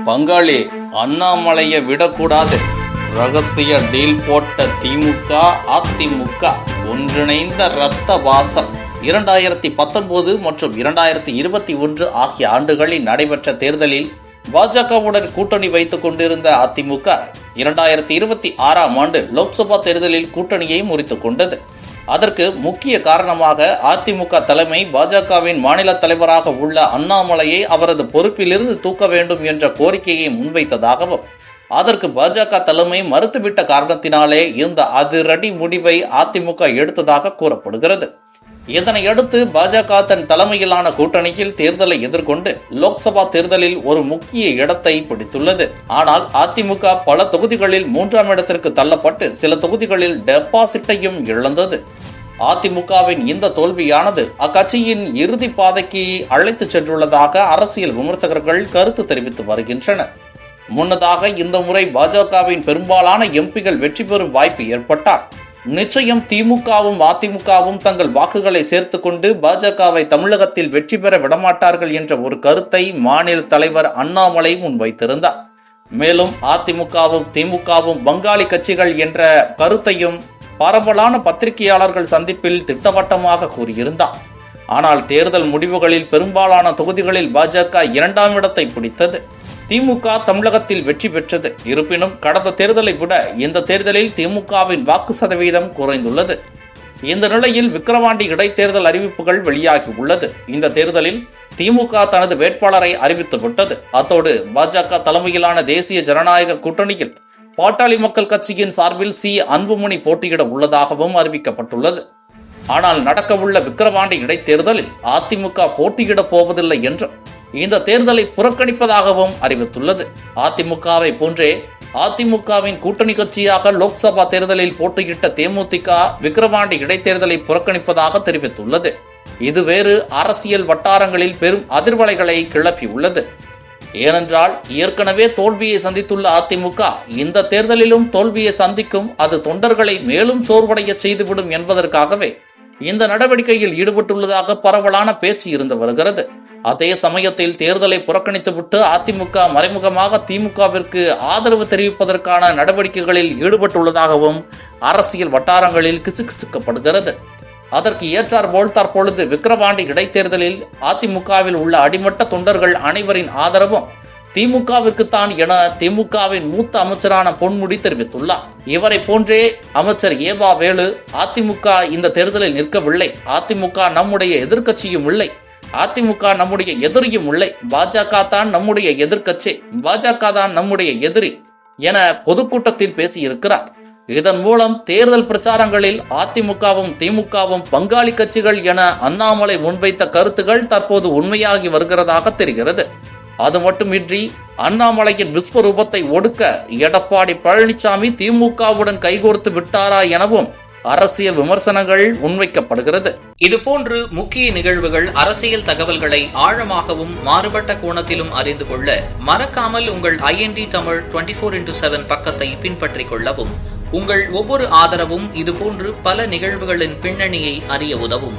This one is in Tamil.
பங்காளி அண்ணாமலையை விடக்கூடாது. ரகசிய டீல் போட்ட திமுக அதிமுக ஒன்றிணைந்த இரத்த வாசம். 2019 மற்றும் 2021 ஆகிய ஆண்டுகளில் நடைபெற்ற தேர்தலில் பாஜகவுடன் கூட்டணி வைத்துக் கொண்டிருந்த அதிமுக 2026ஆம் ஆண்டு லோக்சபா தேர்தலில் கூட்டணியை முறித்துக் கொண்டது. அதற்கு முக்கிய காரணமாக அதிமுக தலைமை பாஜகவின் மாநில தலைவராக உள்ள அண்ணாமலையை அவரது பொறுப்பிலிருந்து தூக்க வேண்டும் என்ற கோரிக்கையை முன்வைத்ததாகவும், அதற்கு பாஜக தலைமை மறுத்துவிட்ட காரணத்தினாலே இந்த அதிரடி முடிவை அதிமுக எடுத்ததாக கூறப்படுகிறது. இதனையடுத்து பாஜக தன் தலைமையிலான கூட்டணியில் தேர்தலை எதிர்கொண்டு லோக்சபா தேர்தலில் ஒரு முக்கிய இடத்தை பிடித்துள்ளது. ஆனால் அதிமுக பல தொகுதிகளில் 3ஆம் இடத்திற்கு தள்ளப்பட்டு சில தொகுதிகளில் டெபாசிட்டையும் இழந்தது. அதிமுகவின் இந்த தோல்வியானது அக்கட்சியின் இறுதி பாதைக்கு அழைத்து சென்றுள்ளதாக அரசியல் விமர்சகர்கள் கருத்து தெரிவித்து வருகின்றனர். முன்னதாக இந்த முறை பாஜகவின் பெரும்பாலான எம்பிகள் வெற்றி பெறும் வாய்ப்பு ஏற்பட்டால் நிச்சயம் திமுகவும் அதிமுகவும் தங்கள் வாக்குகளை சேர்த்து கொண்டு பாஜகவை தமிழகத்தில் வெற்றி பெற விடமாட்டார்கள் என்ற ஒரு கருத்தை மாநில தலைவர் அண்ணாமலை முன்வைத்திருந்தார். மேலும் அதிமுகவும் திமுகவும் பங்காளி கட்சிகள் என்ற கருத்தையும் பரவலான பத்திரிகையாளர்கள் சந்திப்பில் திட்டவட்டமாக கூறியிருந்தார். ஆனால் தேர்தல் முடிவுகளில் பெரும்பாலான தொகுதிகளில் பாஜக 2ஆம் இடத்தை பிடித்தது. திமுக தமிழகத்தில் வெற்றி பெற்றது. இருப்பினும் கடந்த தேர்தலை விட இந்த தேர்தலில் திமுகவின் வாக்கு சதவீதம் குறைந்துள்ளது. இந்த நிலையில் விக்கிரவாண்டி இடைத்தேர்தல் அறிவிப்புகள் வெளியாகி உள்ளது. இந்த தேர்தலில் திமுக தனது வேட்பாளரை அறிவித்துவிட்டது. அத்தோடு பாஜக தலைமையிலான தேசிய ஜனநாயக கூட்டணியில் பாட்டாளி மக்கள் கட்சியின் சார்பில் அன்புமணி போட்டியிட உள்ளதாகவும் அறிவிக்கப்பட்டுள்ளது. ஆனால் நடக்கவுள்ள விக்கிரவாண்டி இடைத்தேர்தலில் அதிமுக போட்டியிட போவதில்லை என்றும் இந்த தேர்தலை புறக்கணிப்பதாகவும் அறிவித்துள்ளது. அதிமுகவை போன்றே அதிமுகவின் கூட்டணி கட்சியாக லோக்சபா தேர்தலில் போட்டியிட்ட தேமுதிக விக்கிரவாண்டி இடைத்தேர்தலை புறக்கணிப்பதாக தெரிவித்துள்ளது. இது வேறு அரசியல் வட்டாரங்களில் பெரும் அதிர்வலைகளை கிளப்பியுள்ளது. ஏனென்றால் ஏற்கனவே தோல்வியை சந்தித்துள்ள அதிமுக இந்த தேர்தலிலும் தோல்வியை சந்திக்கும், அது தொண்டர்களை மேலும் சோர்வடைய செய்துவிடும் என்பதற்காகவே இந்த நடவடிக்கையில் ஈடுபட்டுள்ளதாக பரவலான பேச்சு இருந்து வருகிறது. அதே சமயத்தில் தேர்தலை புறக்கணித்துவிட்டு அதிமுக மறைமுகமாக திமுகவிற்கு ஆதரவு தெரிவிப்பதற்கான நடவடிக்கைகளில் ஈடுபட்டுள்ளதாகவும் அரசியல் வட்டாரங்களில் கிசுகிசுக்கப்படுகிறது. அதற்கு ஏற்றாற்போல் தற்பொழுது விக்கிரவாண்டி இடைத்தேர்தலில் அதிமுகவில் உள்ள அடிமட்ட தொண்டர்கள் அனைவரின் ஆதரவும் திமுகவிற்குத்தான் என திமுகவின் மூத்த அமைச்சரான பொன்முடி தெரிவித்துள்ளார். இவரை போன்றே அமைச்சர் ஏவா வேலு, அதிமுக இந்த தேர்தலில் நிற்கவில்லை, அதிமுக நம்முடைய எதிர்க்கட்சியும் இல்லை, அதிமுக நம்முடைய எதிரியும் இல்லை, பாஜக தான் நம்முடைய எதிர்க்கட்சி, பாஜக தான் நம்முடைய எதிரி என பொதுக்கூட்டத்தில் பேசியிருக்கிறார். இதன் மூலம் தேர்தல் பிரச்சாரங்களில் அதிமுகவும் திமுகவும் பங்காளி கட்சிகள் என அண்ணாமலை முன்வைத்த கருத்துகள் தற்போது உண்மையாகி வருகிறதாக தெரிகிறது. அது மட்டுமின்றி அண்ணாமலையின் விஸ்வரூபத்தை ஒடுக்க எடப்பாடி பழனிசாமி திமுகவுடன் கைகோர்த்து விட்டாரா எனவும் அரசியல் விமர்சனங்கள் முன்வைக்கப்படுகிறது. இதுபோன்று முக்கிய நிகழ்வுகள், அரசியல் தகவல்களை ஆழமாகவும் மாறுபட்ட கோணத்திலும் அறிந்து கொள்ள மறக்காமல் உங்கள் IND தமிழ் 24/7 பக்கத்தை பின்பற்றிக் கொள்ளவும். உங்கள் ஒவ்வொரு ஆதரவும் இதுபோன்று பல நிகழ்வுகளின் பின்னணியை அறிய உதவும்.